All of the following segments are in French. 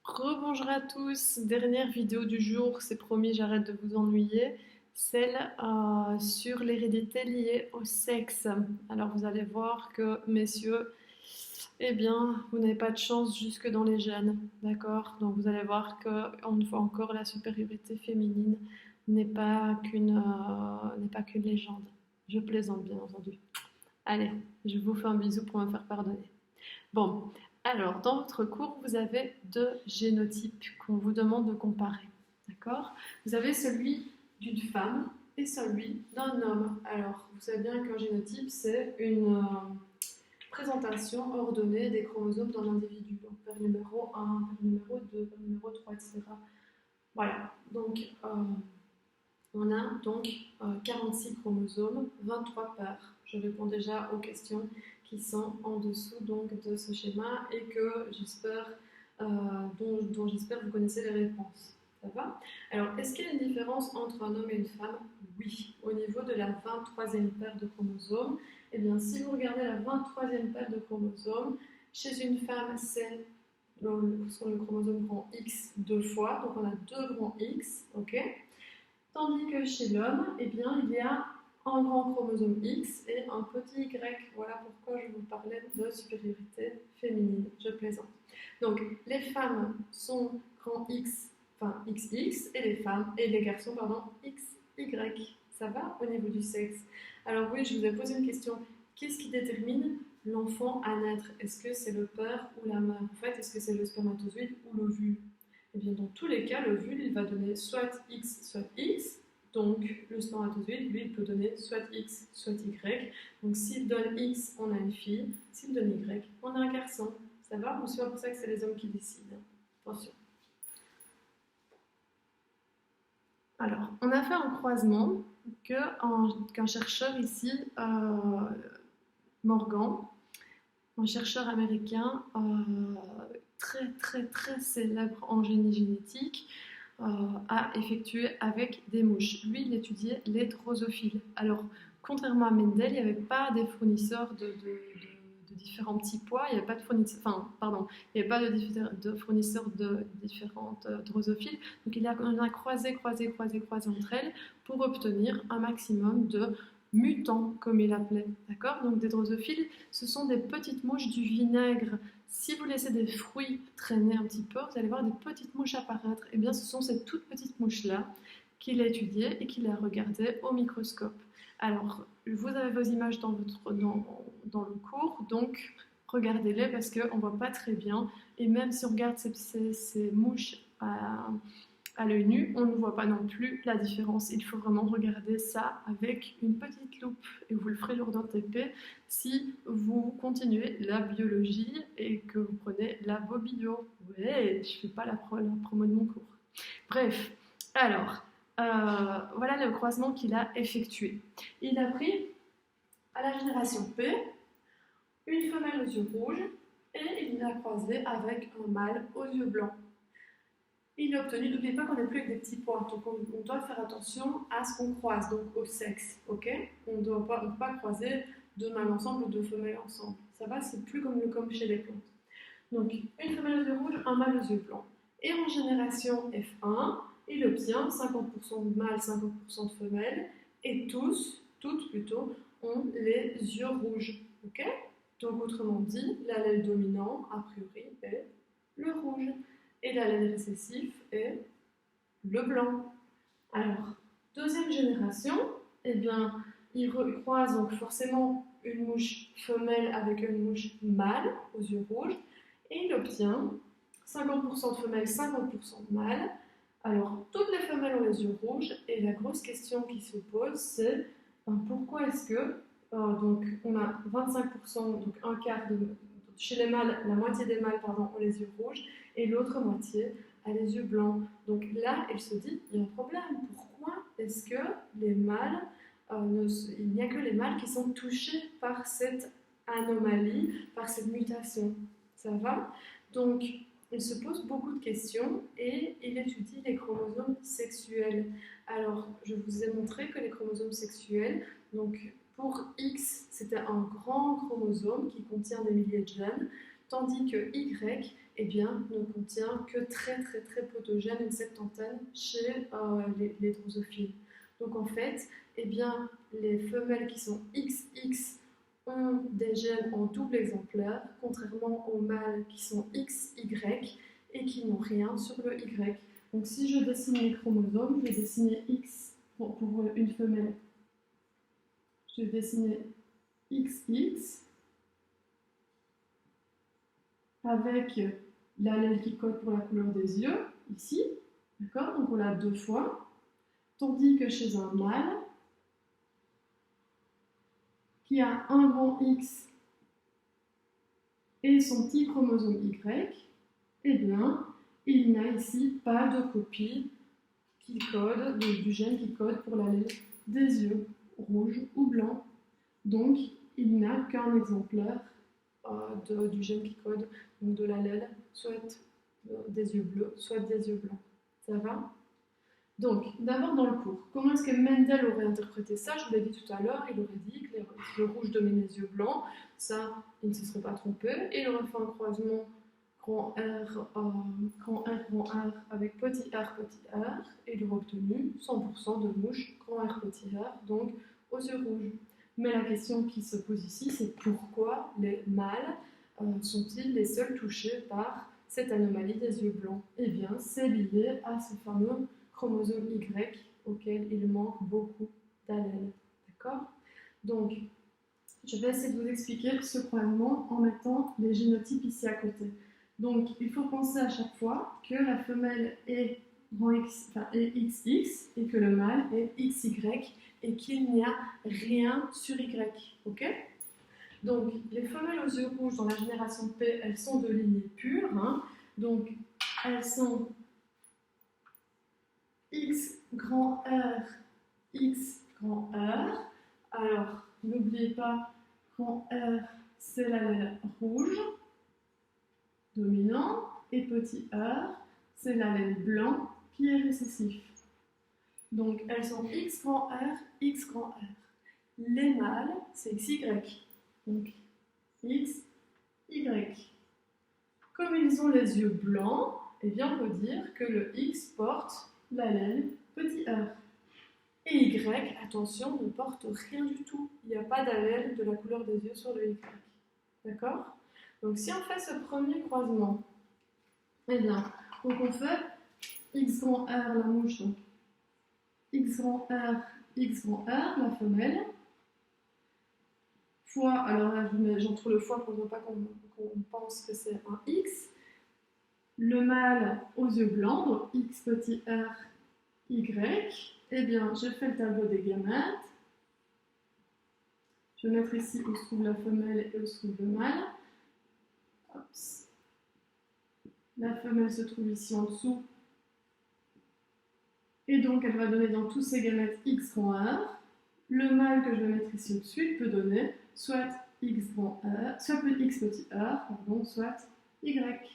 Rebonjour à tous, dernière vidéo du jour, c'est promis, j'arrête de vous ennuyer, celle sur l'hérédité liée au sexe. Alors vous allez voir que, messieurs, eh bien, vous n'avez pas de chance jusque dans les gènes, d'accord? Donc vous allez voir que, une fois encore, la supériorité féminine n'est pas qu'une légende. Je plaisante, bien entendu. Allez, je vous fais un bisou pour me faire pardonner. Bon, alors dans votre cours, vous avez deux génotypes qu'on vous demande de comparer. D'accord? Vous avez celui d'une femme et celui d'un homme. Alors, vous savez bien qu'un génotype, c'est une présentation ordonnée des chromosomes d'un individu. Donc, vers numéro 1, vers numéro 2, vers numéro 3, etc. Voilà. Donc, on a donc 46 chromosomes, 23 paires. Je réponds déjà aux questions qui sont en dessous donc, de ce schéma et que j'espère, dont j'espère vous connaissez les réponses. Ça va? Alors, est-ce qu'il y a une différence entre un homme et une femme? Oui. Au niveau de la 23e paire de chromosomes, eh bien, si vous regardez la 23e paire de chromosomes, chez une femme, c'est le chromosome grand X deux fois, donc on a deux grands X, ok? Tandis que chez l'homme, eh bien, il y a un grand chromosome X et un petit Y. Voilà pourquoi je vous parlais de supériorité féminine. Je plaisante. Donc, les femmes sont grand X, enfin XX, et les garçons, pardon, XY. Ça va au niveau du sexe? Alors oui, je vous ai posé une question. Qu'est-ce qui détermine l'enfant à naître? Est-ce que c'est le père ou la mère? En fait, est-ce que c'est le spermatozoïde ou l'ovule? Eh bien, dans tous les cas, l'ovule, il va donner soit X, soit X. Donc, le spermatozoïde, lui, il peut donner soit X, soit Y. Donc, s'il donne X, on a une fille. S'il donne Y, on a un garçon. Ça va? Ou c'est pas pour ça que c'est les hommes qui décident. Attention. Alors, on a fait un croisement qu'un chercheur ici, Morgan, un chercheur américain très très très célèbre en génie génétique, a effectué avec des mouches. Lui, il étudiait les drosophiles. Alors, contrairement à Mendel, il n'y avait pas des fournisseurs de différents petits pois, il n'y avait pas de fournisseurs, enfin, pardon, il n'y avait pas de fournisseurs de différentes drosophiles. Donc, on a croisé entre elles pour obtenir un maximum de mutants, comme il appelait. D'accord? Donc, des drosophiles, ce sont des petites mouches du vinaigre. Si vous laissez des fruits traîner un petit peu, vous allez voir des petites mouches apparaître. Et bien, ce sont ces toutes petites mouches-là qu'il a étudiées et qu'il a regardées au microscope. Alors, vous avez vos images dans le cours, donc regardez-les parce qu'on ne voit pas très bien. Et même si on regarde ces mouches à l'œil nu, on ne voit pas non plus la différence. Il faut vraiment regarder ça avec une petite loupe et vous le ferez lors d'un TP si vous continuez la biologie et que vous prenez la bio. Ouais, je fais pas la promo de mon cours. Bref, alors, voilà le croisement qu'il a effectué. Il a pris à la génération P une femelle aux yeux rouges et il l'a croisée avec un mâle aux yeux blancs. Il a obtenu, n'oubliez pas qu'on n'est plus avec des petits points, donc on doit faire attention à ce qu'on croise, donc au sexe, ok? On ne peut pas croiser deux mâles ensemble ou deux femelles ensemble. Ça va, c'est plus comme chez les plantes. Donc, une femelle aux yeux rouges, un mâle aux yeux blancs. Et en génération F1, il obtient 50% de mâles, 50% de femelles, et toutes plutôt, ont les yeux rouges, ok? Donc, autrement dit, l'allèle dominant, a priori, est le rouge. Et l'allèle récessif est le blanc. Alors, deuxième génération, eh bien, il croise donc forcément une mouche femelle avec une mouche mâle aux yeux rouges et il obtient 50% de femelles, 50% de mâles. Alors, toutes les femelles ont les yeux rouges et la grosse question qui se pose, c'est pourquoi est-ce que, donc, on a 25%, donc un quart chez les mâles, la moitié des mâles, pardon, ont les yeux rouges et l'autre moitié a les yeux blancs. Donc là, elle se dit, il y a un problème. Pourquoi est-ce que les mâles, il n'y a que les mâles qui sont touchés par cette anomalie, par cette mutation? Ça va? Donc, il se pose beaucoup de questions et il étudie les chromosomes sexuels. Alors, je vous ai montré que les chromosomes sexuels, donc pour X, c'était un grand chromosome qui contient des milliers de gènes, tandis que Y eh bien, ne contient que très peu de gènes, une septantaine, chez les drosophiles. Donc en fait, eh bien, les femelles qui sont XX ont des gènes en double exemplaire, contrairement aux mâles qui sont XY et qui n'ont rien sur le Y. Donc si je dessine les chromosomes, je vais dessiner X pour une femelle. Je vais dessiner XX avec l'allèle qui code pour la couleur des yeux, ici, d'accord? Donc on l'a 2 fois. Tandis que chez un mâle, qui a un grand X et son petit chromosome Y, eh bien, il n'a ici pas de copie qui code, du gène qui code pour l'allèle des yeux, rouge ou blanc. Donc, il n'a qu'un exemplaire du gène qui code, donc de l'allèle, soit des yeux bleus, soit des yeux blancs. Ça va? Donc, d'abord dans le cours, comment est-ce que Mendel aurait interprété ça? Je vous l'ai dit tout à l'heure, il aurait dit que le rouge dominait les yeux blancs, ça, il ne se serait pas trompé, et il aurait fait un croisement grand R avec petit r, et il aurait obtenu 100% de mouches grand R, petit r, donc aux yeux rouges. Mais la question qui se pose ici, c'est pourquoi les mâles sont-ils les seuls touchés par cette anomalie des yeux blancs? Eh bien, c'est lié à ce fameux chromosome Y auquel il manque beaucoup d'allèles. D'accord? Donc, je vais essayer de vous expliquer ce croisement en mettant les génotypes ici à côté. Donc, il faut penser à chaque fois que la femelle est XX et que le mâle est XY et qu'il n'y a rien sur Y. Ok? Donc, les femelles aux yeux rouges dans la génération P, elles sont de lignée pure. Hein. Donc, elles sont X grand R, X grand R. Alors, n'oubliez pas, grand R, c'est l'allèle rouge dominant, et petit r, c'est l'allèle blanc qui est récessif. Donc, elles sont X grand R, X grand R. Les mâles, c'est XY. Donc, X, Y. Comme ils ont les yeux blancs, eh bien, on peut dire que le X porte l'allèle petit r. Et Y, attention, ne porte rien du tout. Il n'y a pas d'allèle de la couleur des yeux sur le Y. D'accord? Donc, si on fait ce premier croisement, eh bien, donc on fait X grand R, la mouche, donc X grand R, la femelle, fois, alors là, j'entre le fois pour ne pas qu'on pense que c'est un X, le mâle aux yeux blancs, donc X petit r, Y, eh bien, je fais le tableau des gamètes. Je vais mettre ici où se trouve la femelle et où se trouve le mâle. Hops. La femelle se trouve ici en dessous. Et donc, elle va donner dans tous ces gamètes X grand R. Le mâle que je vais mettre ici au-dessus peut donner soit X grand R, soit X petit r, pardon, soit Y.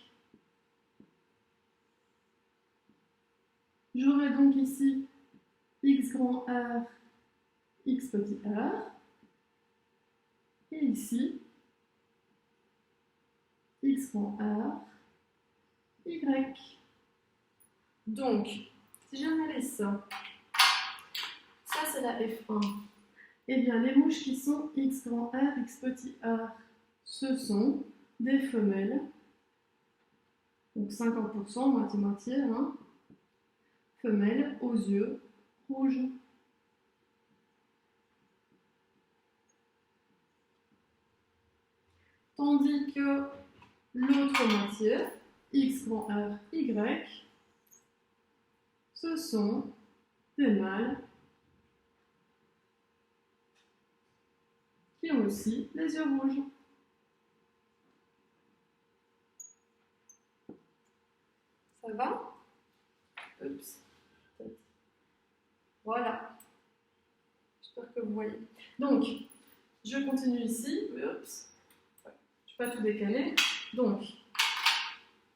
J'aurai donc ici X grand R, X petit r. Et ici, X grand R, Y. Donc, si j'analyse ça, ça c'est la F1. Eh bien, les mouches qui sont X grand R, X petit r, ce sont des femelles. Donc 50%, moitié-moitié, hein, femelles aux yeux rouges. Tandis que l'autre moitié, X grand R, Y, ce sont des mâles qui ont aussi les yeux rouges. Ça va? Oups. Voilà. J'espère que vous voyez. Donc, je continue ici. Oups. Je ne vais pas tout décaler. Donc,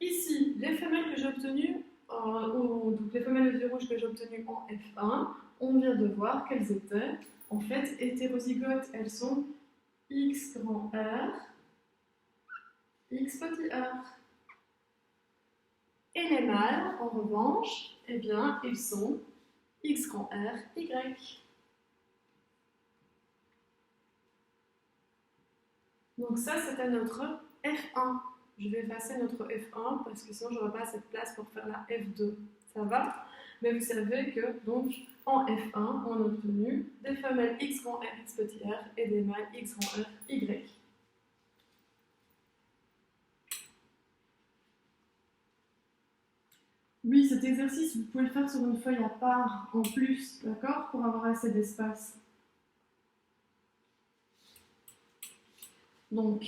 ici, les femelles que j'ai obtenues, donc les femelles aux yeux rouges que j'ai obtenues en F1, on vient de voir qu'elles étaient en fait hétérozygotes. Elles sont X grand R, X petit r. les mâles, en revanche, eh bien, ils sont X grand R, Y. Donc ça, c'était notre F1. Je vais effacer notre F1 parce que sinon, je n'aurai pas assez de place pour faire la F2. Ça va? Mais vous savez que, donc, en F1, on a obtenu des femelles X grand R, X petit r et des mâles X grand R, Y. Oui, cet exercice, vous pouvez le faire sur une feuille à part, en plus, d'accord, pour avoir assez d'espace. Donc,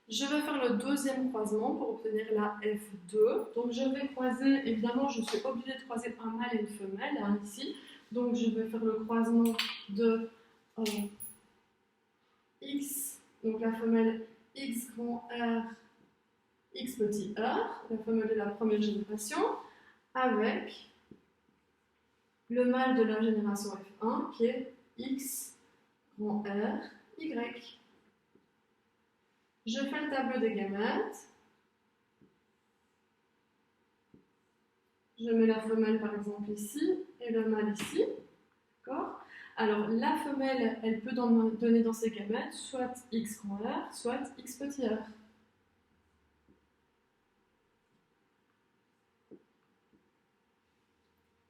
je vais faire le deuxième croisement pour obtenir la F2. Donc, je vais croiser, évidemment, je suis obligée de croiser un mâle et une femelle, hein, ici. Donc, je vais faire le croisement de X, donc la femelle X grand R, X petit r, la femelle de la première génération, avec le mâle de la génération F1 qui est X grand R, Y. Je fais le tableau des gamètes. Je mets la femelle par exemple ici et le mâle ici. D'accord? Alors la femelle, elle peut donner dans ses gamètes soit X grand R, soit X petit r.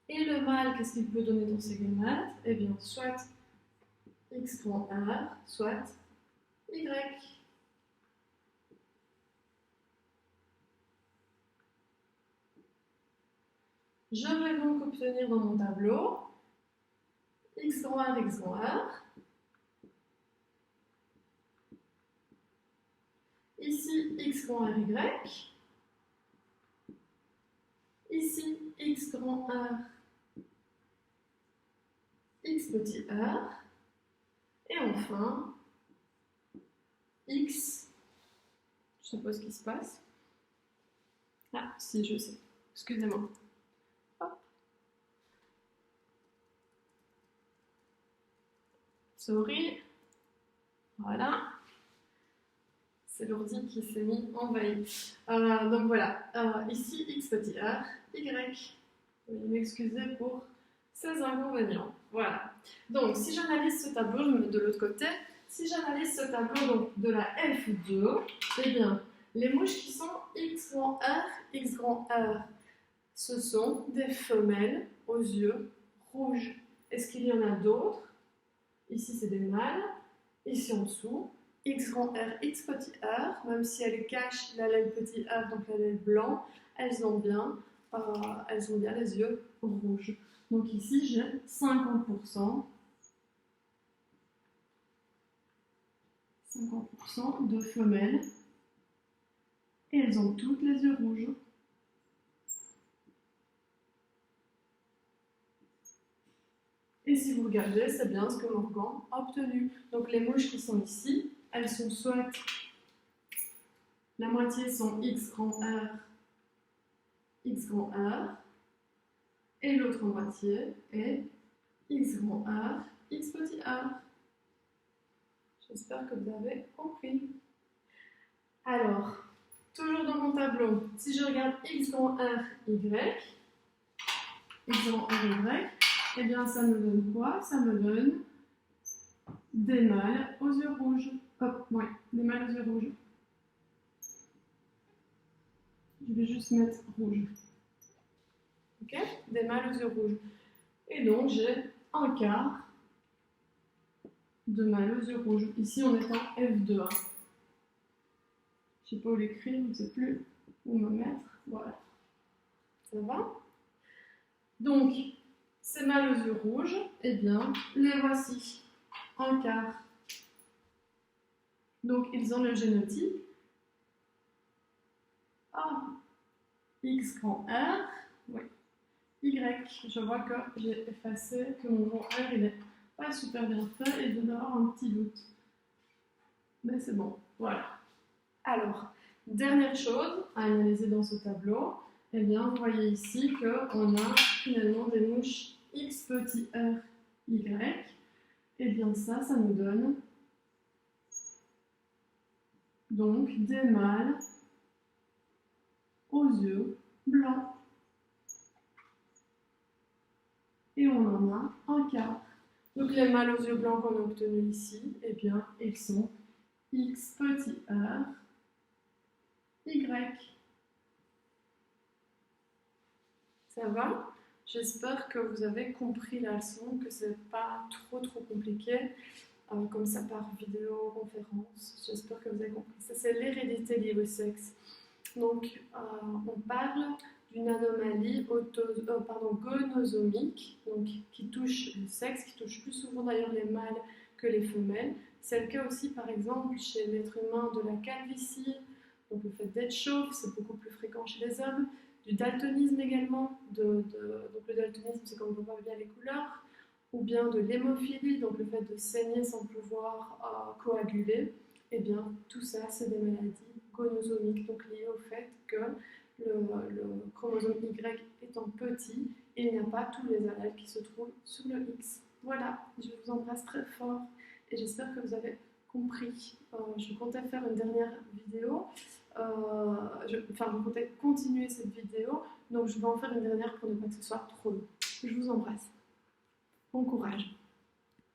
Et le mâle, qu'est-ce qu'il peut donner dans ses gamètes? Eh bien, soit X grand R, soit Y. Je vais donc obtenir dans mon tableau X grand R, X grand R. Ici, X grand R, Y. Ici, X grand R, X petit r. Et enfin, X. Je sais pas ce qui se passe. Ah, si, je sais. Excusez-moi. Hop. Sorry. Voilà. C'est l'ordi qui s'est mis en veille. Donc voilà. Ici, X petit r, Y. Veuillez m'excuser pour ces inconvénients. Voilà. Donc, si j'analyse ce tableau, je me mets de l'autre côté. Si j'analyse ce tableau donc, de la F2, eh bien, les mouches qui sont X grand R, X grand R, ce sont des femelles aux yeux rouges. Est-ce qu'il y en a d'autres? Ici, c'est des mâles. Ici, en dessous, X grand R, X petit r, même si elles cachent l'allèle petit r, donc l'allèle blanc, elles ont bien les yeux rouges. Donc ici, j'ai 50% de femelles et elles ont toutes les yeux rouges. Et si vous regardez, c'est bien ce que Morgan a obtenu. Donc les mouches qui sont ici, elles sont soit la moitié sont X grand R, X grand R, et l'autre moitié est X grand R, X petit r. J'espère que vous avez compris. Alors, toujours dans mon tableau, si je regarde X grand R, Y, X grand R, Y, eh bien ça me donne quoi? Ça me donne des mâles aux yeux rouges. Hop, ouais, des mâles aux yeux rouges. Je vais juste mettre rouge. Ok? Des mâles aux yeux rouges. Et donc j'ai un quart de mâles aux yeux rouges. Ici on est en F2. Hein. Je ne sais pas où l'écrire, je ne sais plus où me mettre. Voilà. Ça va? Donc, ces mâles aux yeux rouges, eh bien, les voici. Un quart. Donc, ils ont le génotype A, X grand R, oui. Y. Je vois que j'ai effacé, que mon grand R, il n'est pas super bien fait et je dois avoir un petit doute. Mais c'est bon, voilà. Alors, dernière chose à analyser dans ce tableau, eh bien, vous voyez ici qu'on a finalement des mouches X petit r, Y. Eh bien, ça nous donne donc des mâles aux yeux blancs. quart. Donc les mâles aux yeux blancs qu'on a obtenus ici, eh bien, ils sont X petit r, Y. Ça va? J'espère que vous avez compris la leçon, que c'est pas trop compliqué, comme ça par vidéoconférence. J'espère que vous avez compris. Ça, c'est l'hérédité liée au sexe. Donc, on parle d'une anomalie gonosomique, donc qui touche le sexe, qui touche plus souvent d'ailleurs les mâles que les femelles. C'est le cas aussi, par exemple, chez l'être humain de la calvitie, donc le fait d'être chauve, c'est beaucoup plus fréquent chez les hommes. Du daltonisme également, donc le daltonisme, c'est quand on ne voit pas bien les couleurs, ou bien de l'hémophilie, donc le fait de saigner sans pouvoir coaguler. Eh bien, tout ça, c'est des maladies gonosomiques, donc liées au fait que le chromosome Y étant petit, il n'y a pas tous les allèles qui se trouvent sur le X. Voilà, je vous embrasse très fort et j'espère que vous avez compris. Je comptais faire une dernière vidéo, je comptais continuer cette vidéo, donc je vais en faire une dernière pour ne pas que ce soit trop long. Je vous embrasse. Bon courage.